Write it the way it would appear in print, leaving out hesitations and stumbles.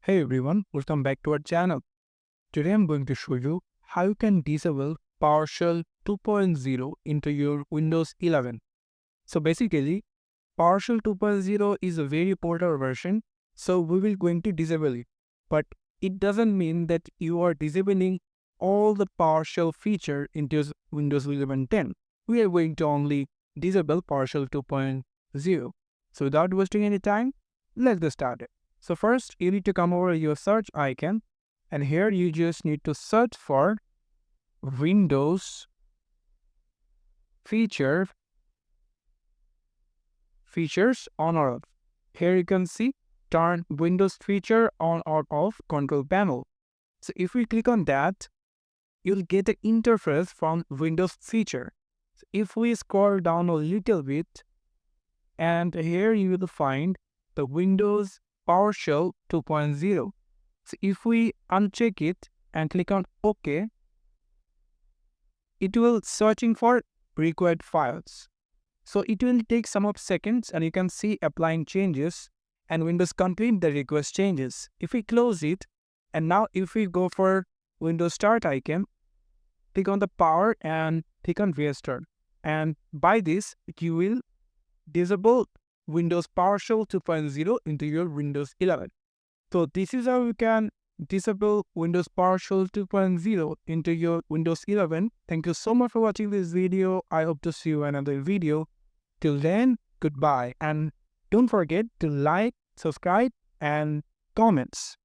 Hey everyone, welcome back to our channel. Today I'm going to show you how you can disable PowerShell 2.0 into your Windows 11. So basically, PowerShell 2.0 is a very older version, so we will going to disable it. But it doesn't mean that you are disabling all the PowerShell feature into Windows 11.10. We are going to only disable PowerShell 2.0. So without wasting any time, let's get started. So first, you need to come over your search icon, and here you just need to search for Windows features on or off. Here you can see turn Windows feature on or off control panel. So if we click on that, you'll get an interface from Windows feature. So if we scroll down a little bit, and here you will find the Windows PowerShell 2.0. So if we uncheck it and click on OK, it will searching for required files. So it will take some of seconds, and you can see applying changes, and Windows complete the request changes. If we close it, and now if we go for Windows Start icon, click on the power and click on Restart. And by this, you will disable Windows PowerShell 2.0 into your Windows 11. So this is how you can disable Windows PowerShell 2.0 into your Windows 11. Thank you so much for watching this video. I hope to see you in another video. Till then, goodbye. And don't forget to like, subscribe, and comments.